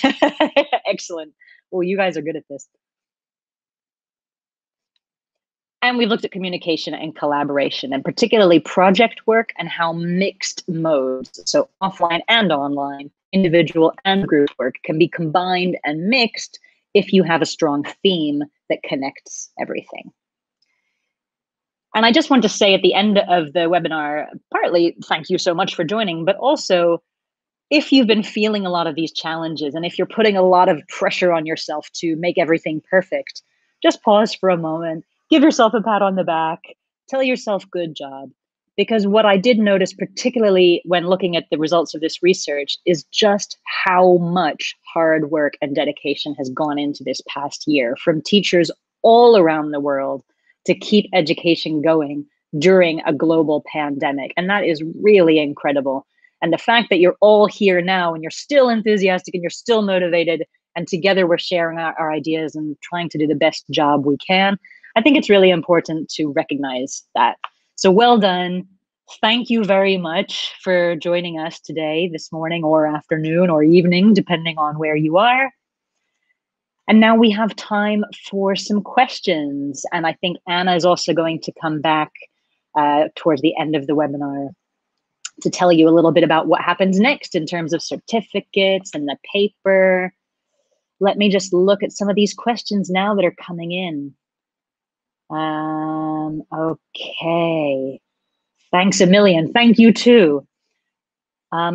Excellent. Well, you guys are good at this. And we've looked at communication and collaboration, and particularly project work and how mixed modes, so offline and online, individual and group work, can be combined and mixed if you have a strong theme that connects everything. And I just want to say at the end of the webinar, partly thank you so much for joining, but also if you've been feeling a lot of these challenges and if you're putting a lot of pressure on yourself to make everything perfect, just pause for a moment, give yourself a pat on the back, tell yourself good job. Because what I did notice, particularly when looking at the results of this research, is just how much hard work and dedication has gone into this past year from teachers all around the world to keep education going during a global pandemic. And that is really incredible. And the fact that you're all here now and you're still enthusiastic and you're still motivated, and together we're sharing our ideas and trying to do the best job we can, I think it's really important to recognize that. So well done. Thank you very much for joining us today, this morning or afternoon or evening, depending on where you are. And now we have time for some questions. And I think Anna is also going to come back towards the end of the webinar to tell you a little bit about what happens next in terms of certificates and the paper. Let me just look at some of these questions now that are coming in. Okay. Thanks a million. Thank you too.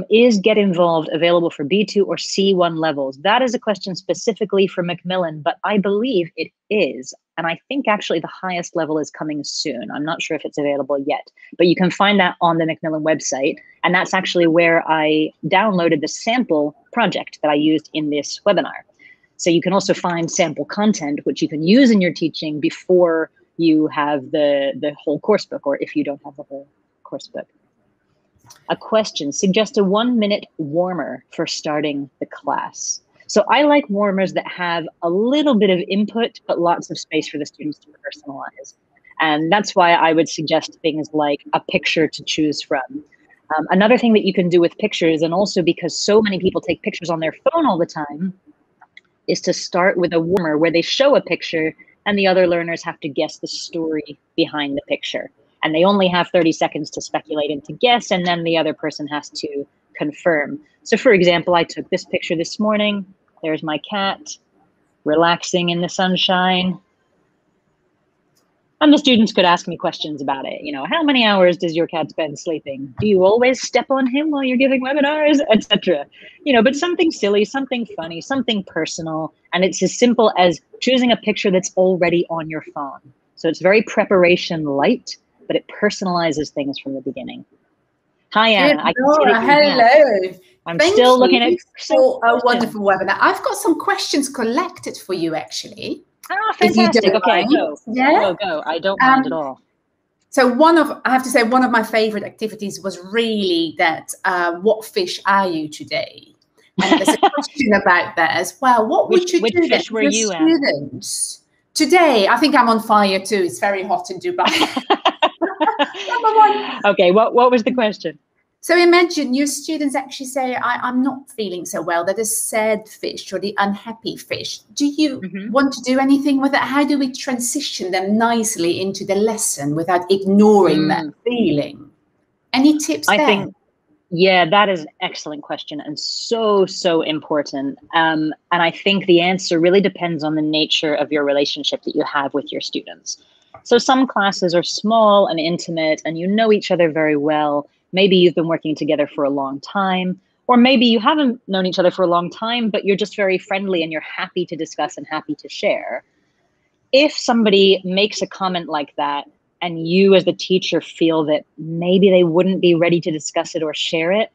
Is Get Involved available for B2 or C1 levels? That is a question specifically for Macmillan, but I believe it is. And I think actually the highest level is coming soon. I'm not sure if it's available yet, but you can find that on the Macmillan website. And that's actually where I downloaded the sample project that I used in this webinar. So you can also find sample content, which you can use in your teaching before you have the whole course book, or if you don't have the whole course book. A question: suggest a 1-minute warmer for starting the class. So I like warmers that have a little bit of input, but lots of space for the students to personalize. And that's why I would suggest things like a picture to choose from. Another thing that you can do with pictures, and also because so many people take pictures on their phone all the time, is to start with a warmer where they show a picture and the other learners have to guess the story behind the picture. And they only have 30 seconds to speculate and to guess, and then the other person has to confirm. So for example, I took this picture this morning. There's my cat relaxing in the sunshine. And the students could ask me questions about it. You know, how many hours does your cat spend sleeping? Do you always step on him while you're giving webinars, etc.? You know, but something silly, something funny, something personal. And it's as simple as choosing a picture that's already on your phone. So it's very preparation light, but it personalizes things from the beginning. Hi, Anna. Hello. I'm still looking at a wonderful webinar. I've got some questions collected for you, actually. Oh, fantastic. Okay, go. Yeah? Go. I don't mind at all. So I have to say, one of my favorite activities was really that, what fish are you today? And there's a question about that as well. What would you do with your students? Today, I think I'm on fire too. It's very hot in Dubai. Okay, what was the question? So imagine your students actually say, I'm not feeling so well. They're the sad fish or the unhappy fish. Do you want to do anything with it? How do we transition them nicely into the lesson without ignoring that feeling? Any tips there? I think, yeah, that is an excellent question and so important. And I think the answer really depends on the nature of your relationship that you have with your students. So some classes are small and intimate and you know each other very well. Maybe you've been working together for a long time, or maybe you haven't known each other for a long time, but you're just very friendly and you're happy to discuss and happy to share. If somebody makes a comment like that and you as the teacher feel that maybe they wouldn't be ready to discuss it or share it,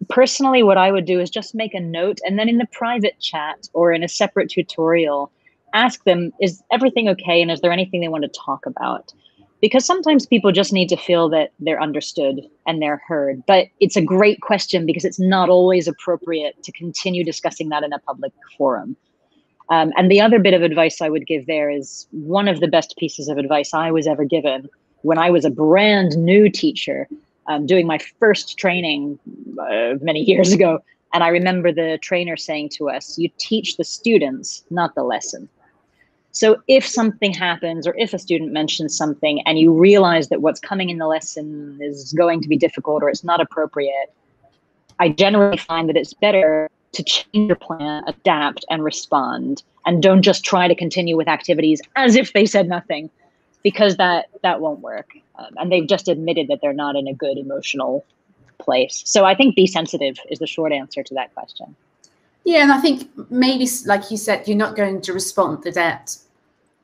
personally, what I would do is just make a note and then in the private chat or in a separate tutorial, ask them, is everything okay? And is there anything they want to talk about? Because sometimes people just need to feel that they're understood and they're heard. But it's a great question because it's not always appropriate to continue discussing that in a public forum. And the other bit of advice I would give there is one of the best pieces of advice I was ever given when I was a brand new teacher doing my first training many years ago. And I remember the trainer saying to us, you teach the students, not the lesson. So if something happens or if a student mentions something and you realize that what's coming in the lesson is going to be difficult or it's not appropriate, I generally find that it's better to change your plan, adapt and respond, and don't just try to continue with activities as if they said nothing, because that won't work. And they've just admitted that they're not in a good emotional place. So I think be sensitive is the short answer to that question. Yeah, and I think maybe, like you said, you're not going to respond to that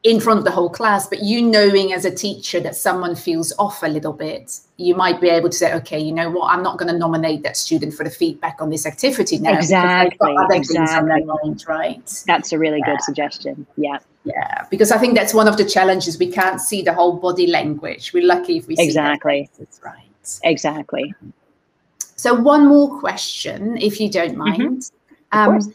in front of the whole class, but you knowing as a teacher that someone feels off a little bit, you might be able to say, okay, you know what, I'm not going to nominate that student for the feedback on this activity now. Exactly. Mind, right? That's a really good suggestion. Yeah. Yeah, because I think that's one of the challenges. We can't see the whole body language. We're lucky if we see that. Right. Exactly. So one more question, if you don't mind. Of course.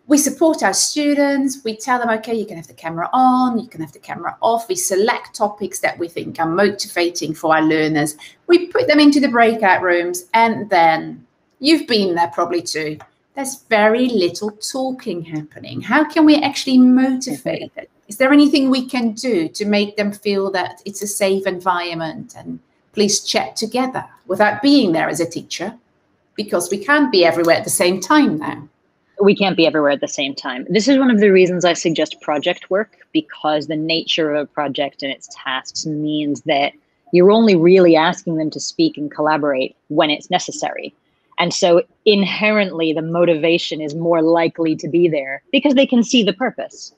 We support our students. We tell them, okay, you can have the camera on, you can have the camera off. We select topics that we think are motivating for our learners. We put them into the breakout rooms, and then you've been there probably too. There's very little talking happening. How can we actually motivate it? Is there anything we can do to make them feel that it's a safe environment and please chat together without being there as a teacher? Because we can't be everywhere at the same time now. We can't be everywhere at the same time. This is one of the reasons I suggest project work, because the nature of a project and its tasks means that you're only really asking them to speak and collaborate when it's necessary. And so inherently, the motivation is more likely to be there because they can see the purpose.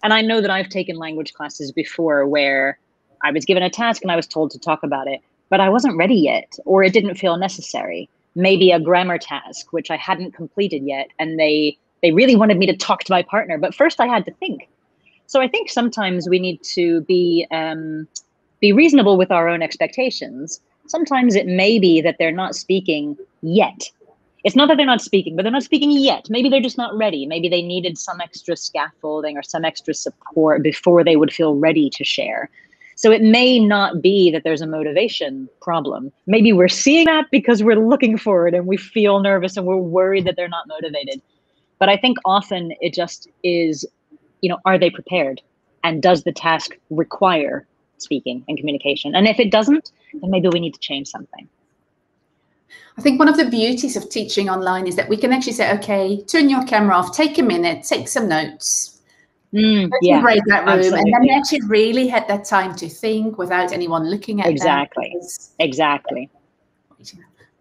And I know that I've taken language classes before where I was given a task and I was told to talk about it, but I wasn't ready yet, or it didn't feel necessary. Maybe a grammar task, which I hadn't completed yet, and they really wanted me to talk to my partner, but first I had to think. So I think sometimes we need to be reasonable with our own expectations. Sometimes it may be that they're not speaking yet. It's not that they're not speaking, but they're not speaking yet. Maybe they're just not ready. Maybe they needed some extra scaffolding or some extra support before they would feel ready to share. So it may not be that there's a motivation problem. Maybe we're seeing that because we're looking for it and we feel nervous and we're worried that they're not motivated. But I think often it just is, are they prepared? And does the task require speaking and communication? And if it doesn't, then maybe we need to change something. I think one of the beauties of teaching online is that we can actually say, okay, turn your camera off, take a minute, take some notes. Yeah, break that room, absolutely. and then we actually really had that time to think without anyone looking at Exactly. them. Exactly.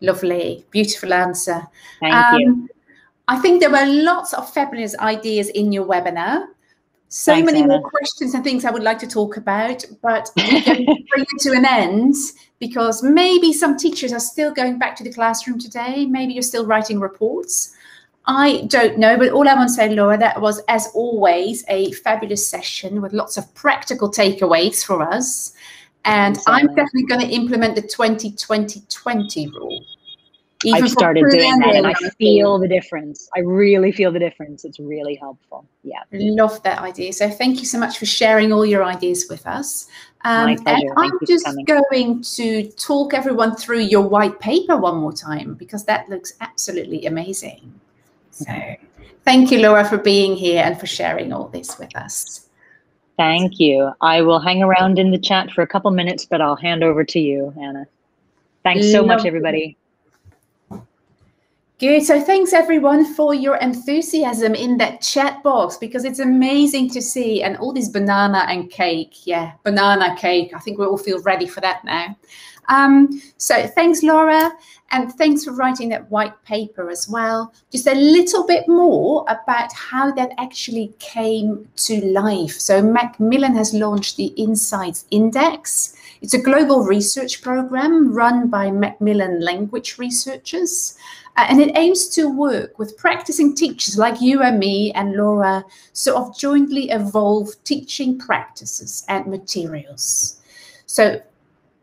Lovely, beautiful answer. Thank you. I think there were lots of fabulous ideas in your webinar. Thanks, many Anna. more questions and things I would like to talk about, but we're going to bring it to an end because maybe some teachers are still going back to the classroom today. Maybe you're still writing reports. I don't know, but all I want to say, Laura, that was, as always, a fabulous session with lots of practical takeaways for us. And I'm definitely going to implement the 20-20-20 rule. I've started doing that and I feel the difference. I really feel the difference. It's really helpful. Yeah. Love that idea. So thank you so much for sharing all your ideas with us. My pleasure. And I'm just going to talk everyone through your white paper one more time because that looks absolutely amazing. So thank you, Laura, for being here and for sharing all this with us. Thank you. I will hang around in the chat for a couple minutes, but I'll hand over to you, Anna. Thanks so much, everybody. Good. So thanks, everyone, for your enthusiasm in that chat box, because it's amazing to see. And all this banana and cake. Yeah, banana cake. I think we all feel ready for that now. So thanks, Laura. And thanks for writing that white paper as well. Just a little bit more about how that actually came to life. So Macmillan has launched the Insights Index. It's a global research program run by Macmillan language researchers. And it aims to work with practicing teachers like you and me and Laura, sort of jointly evolve teaching practices and materials. So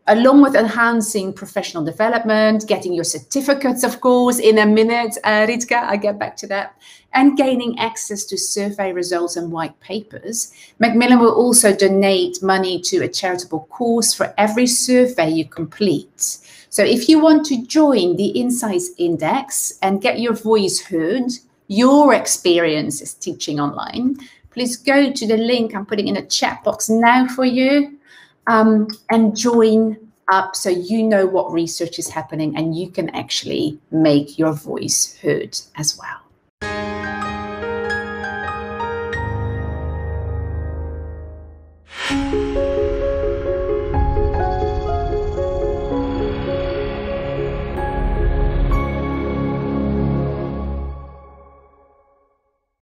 along with enhancing professional development, getting your certificates, of course, in a minute, Ritka, I'll get back to that, and gaining access to survey results and white papers, Macmillan will also donate money to a charitable cause for every survey you complete. So if you want to join the Insights Index and get your voice heard, your experience is teaching online, please go to the link I'm putting in a chat box now for you. And join up so you know what research is happening and you can actually make your voice heard as well.